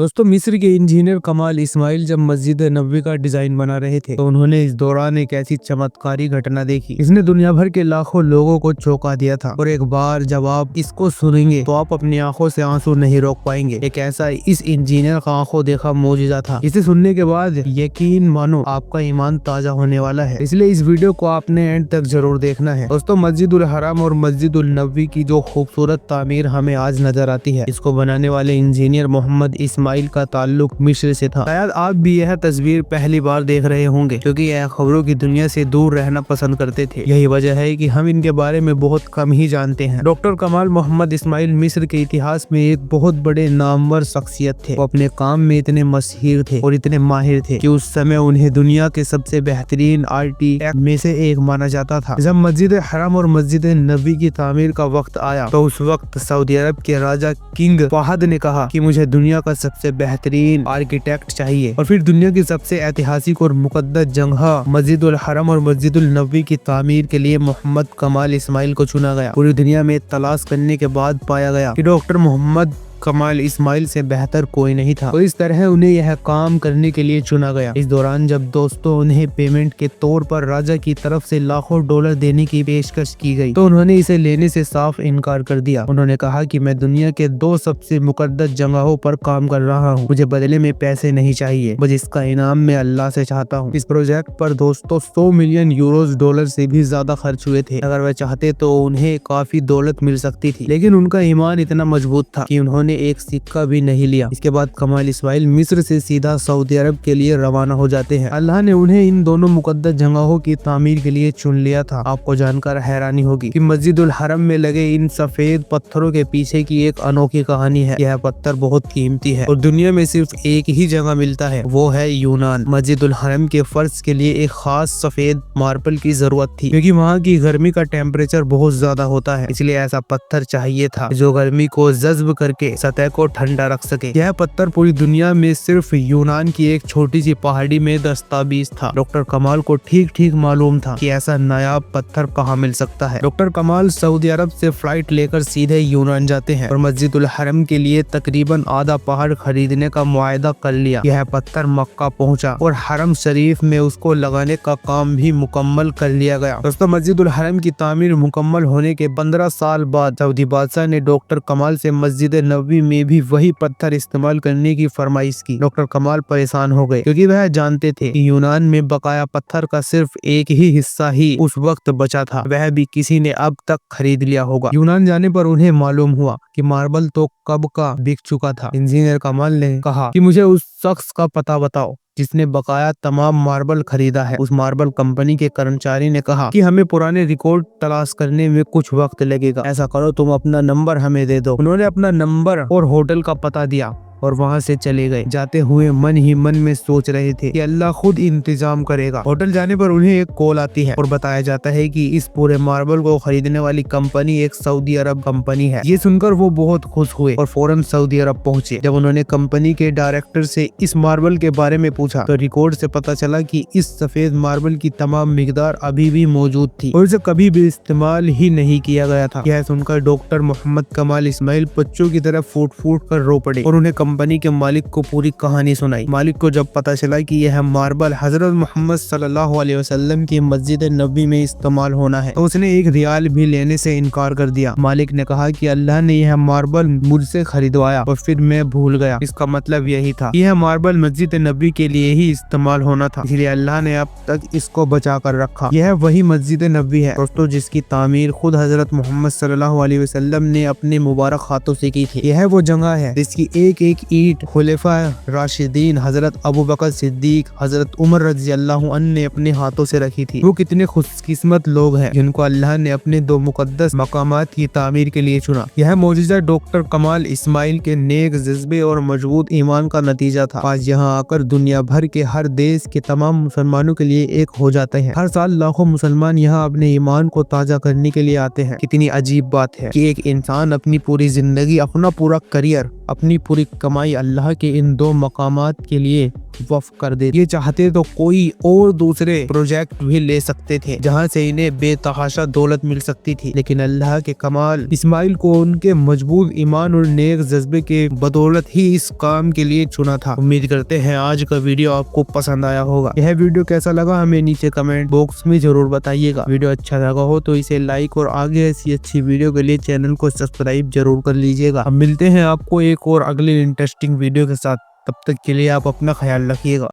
दोस्तों, मिस्र के इंजीनियर कमाल इस्माइल जब मस्जिद नबवी का डिजाइन बना रहे थे तो उन्होंने इस दौरान एक ऐसी चमत्कारी घटना देखी। इसने दुनिया भर के लाखों लोगों को चौंका दिया था। और एक बार जब आप इसको सुनेंगे तो आप अपनी आंखों से आंसू नहीं रोक पाएंगे। एक ऐसा इस इंजीनियर का आंखों देखा मौजूदा था। इसे सुनने के बाद यकीन मानो आपका ईमान ताजा होने वाला है। इसलिए इस वीडियो को आपने एंड तक जरूर देखना है। दोस्तों, मस्जिदुल हराम और मस्जिदुल नबवी की जो खूबसूरत तामीर हमें आज नजर आती है, इसको बनाने वाले इंजीनियर मोहम्मद इस्माइल का ताल्लुक मिस्र से था। शायद आप भी यह तस्वीर पहली बार देख रहे होंगे क्योंकि यह खबरों की दुनिया से दूर रहना पसंद करते थे। यही वजह है कि हम इनके बारे में बहुत कम ही जानते हैं। डॉक्टर कमाल मोहम्मद इस्माइल मिस्र के इतिहास में एक बहुत बड़े नामवर शख्सियत थे। वो अपने काम में इतने मशहूर थे और इतने माहिर थे कि उस समय उन्हें दुनिया के सबसे बेहतरीन आर्किटेक्ट में से एक माना जाता था। जब मस्जिद हराम और मस्जिद नबी की तामीर का वक्त आया तो उस वक्त सऊदी अरब के राजा किंग फहद ने कहा कि मुझे दुनिया का सबसे बेहतरीन आर्किटेक्ट चाहिए। और फिर दुनिया की सबसे ऐतिहासिक और मुकद्दस जगह मस्जिदुल हराम और मस्जिदुल नबवी की तामीर के लिए मोहम्मद कमाल इस्माइल को चुना गया। पूरी दुनिया में तलाश करने के बाद पाया गया कि डॉक्टर मोहम्मद कमाल इस्माइल से बेहतर कोई नहीं था। तो इस तरह उन्हें यह काम करने के लिए चुना गया। इस दौरान जब दोस्तों उन्हें पेमेंट के तौर पर राजा की तरफ से लाखों डॉलर देने की पेशकश की गई तो उन्होंने इसे लेने से साफ इनकार कर दिया। उन्होंने कहा कि मैं दुनिया के दो सबसे मुकद्दस जगहों पर काम कर रहा हूँ, मुझे बदले में पैसे नहीं चाहिए, बस इसका इनाम मैं अल्लाह से चाहता हूँ। इस प्रोजेक्ट पर दोस्तों 100 मिलियन यूरोज डॉलर से भी ज्यादा खर्च हुए थे। अगर वह चाहते तो उन्हें काफी दौलत मिल सकती थी, लेकिन उनका ईमान इतना मजबूत था कि उन्होंने एक सिक्का भी नहीं लिया। इसके बाद कमाल इस्माइल मिस्र से सीधा सऊदी अरब के लिए रवाना हो जाते हैं। अल्लाह ने उन्हें इन दोनों मुकद्दस जगहों की तामीर के लिए चुन लिया था। आपको जानकर हैरानी होगी कि मस्जिदुल हरम में लगे इन सफेद पत्थरों के पीछे की एक अनोखी कहानी है। यह पत्थर बहुत कीमती है और दुनिया में सिर्फ एक ही जगह मिलता है, वो है यूनान। मस्जिदुल हरम के फर्श के लिए एक खास सफेद मार्बल की जरूरत थी क्योंकि वहाँ की गर्मी का टेम्परेचर बहुत ज्यादा होता है। इसलिए ऐसा पत्थर चाहिए था जो गर्मी को जज्ब करके सतह को ठंडा रख सके। यह पत्थर पूरी दुनिया में सिर्फ यूनान की एक छोटी सी पहाड़ी में दस्तावेज था। डॉक्टर कमाल को ठीक ठीक मालूम था कि ऐसा नायाब पत्थर कहाँ मिल सकता है। डॉक्टर कमाल सऊदी अरब से फ्लाइट लेकर सीधे यूनान जाते हैं और मस्जिदुल हरम के लिए तकरीबन आधा पहाड़ खरीदने का मुआहदा कर लिया। यह पत्थर मक्का पहुंचा और हरम शरीफ में उसको लगाने का काम भी मुकम्मल कर लिया गया। दोस्तों, मस्जिदुल हरम की तामीर मुकम्मल होने के 15 साल बाद सऊदी बादशाह ने डॉक्टर कमाल से मस्जिद नबवी में भी वही पत्थर इस्तेमाल करने की फरमाइश की। डॉक्टर कमाल परेशान हो गए क्योंकि वह जानते थे कि यूनान में बकाया पत्थर का सिर्फ एक ही हिस्सा ही उस वक्त बचा था, वह भी किसी ने अब तक खरीद लिया होगा। यूनान जाने पर उन्हें मालूम हुआ कि मार्बल तो कब का बिक चुका था। इंजीनियर कमाल ने कहा कि मुझे उस शख्स का पता बताओ जिसने बकाया तमाम मार्बल खरीदा है। उस मार्बल कंपनी के कर्मचारी ने कहा कि हमें पुराने रिकॉर्ड तलाश करने में कुछ वक्त लगेगा, ऐसा करो तुम अपना नंबर हमें दे दो। उन्होंने अपना नंबर और होटल का पता दिया और वहाँ से चले गए। जाते हुए मन ही मन में सोच रहे थे कि अल्लाह खुद इंतजाम करेगा। होटल जाने पर उन्हें एक कॉल आती है और बताया जाता है कि इस पूरे मार्बल को खरीदने वाली कंपनी एक सऊदी अरब कंपनी है। ये सुनकर वो बहुत खुश हुए और फौरन सऊदी अरब पहुंचे। जब उन्होंने कंपनी के डायरेक्टर से इस मार्बल के बारे में पूछा तो रिकॉर्ड से पता चला कि इस सफेद मार्बल की तमाम मिकदार अभी भी मौजूद थी और इसे कभी भी इस्तेमाल ही नहीं किया गया था। यह सुनकर डॉक्टर मोहम्मद कमाल इस्माइल बच्चों की तरफ फूट फूट कर रो पड़े और उन्हें कंपनी के मालिक को पूरी कहानी सुनाई। मालिक को जब पता चला कि यह मार्बल हजरत मोहम्मद सल्लल्लाहु अलैहि वसल्लम की मस्जिद नबी में इस्तेमाल होना है तो उसने एक रियाल भी लेने से इनकार कर दिया। मालिक ने कहा कि अल्लाह ने यह मार्बल मुझसे खरीदवाया और फिर मैं भूल गया। इसका मतलब यही था कि यह मार्बल मस्जिद नबी के लिए ही इस्तेमाल होना था, इसलिए अल्लाह ने अब तक इसको बचा कर रखा। यह वही मस्जिद नबी है दोस्तों जिसकी तामीर खुद हजरत मोहम्मद सल्लल्लाहु अलैहि वसल्लम ने अपने मुबारक हाथों से की थी। यह वो जगह है जिसकी एक एक ईंट खुलेफा राशिदीन हजरत अबू बकर सिद्दीक, हजरत उमर रज़ी अल्लाह अन्हु ने अपने हाथों से रखी थी। वो कितने खुशकिस्मत लोग हैं जिनको अल्लाह ने अपने दो मुकद्दस मकामात की तामीर के लिए चुना। यह मौजूदा डॉक्टर कमाल इस्माइल के नेक जज्बे और मजबूत ईमान का नतीजा था। आज यहाँ आकर दुनिया भर के हर देश के तमाम मुसलमानों के लिए एक हो जाते हैं। हर साल लाखों मुसलमान यहाँ अपने ईमान को ताजा करने के लिए आते हैं। कितनी अजीब बात है कि एक इंसान अपनी पूरी जिंदगी, अपना पूरा करियर, अपनी पूरी कमाई अल्लाह के इन दो मकामात के लिए वफ कर दे। ये चाहते तो कोई और दूसरे प्रोजेक्ट भी ले सकते थे जहाँ से इन्हें बेतहाशा दौलत मिल सकती थी, लेकिन अल्लाह के कमाल, इस्माइल को उनके मजबूत ईमान और नेक जज्बे के बदौलत ही इस काम के लिए चुना था। उम्मीद करते हैं आज का वीडियो आपको पसंद आया होगा। यह वीडियो कैसा लगा हमें नीचे कमेंट बॉक्स में जरूर बताइएगा। वीडियो अच्छा लगा हो तो इसे लाइक और आगे ऐसी अच्छी वीडियो के लिए चैनल को सब्सक्राइब जरूर कर लीजिएगा। हम मिलते हैं आपको एक और अगले इंटरेस्टिंग वीडियो के साथ। तब तक के लिए आप अपना ख्याल रखिएगा।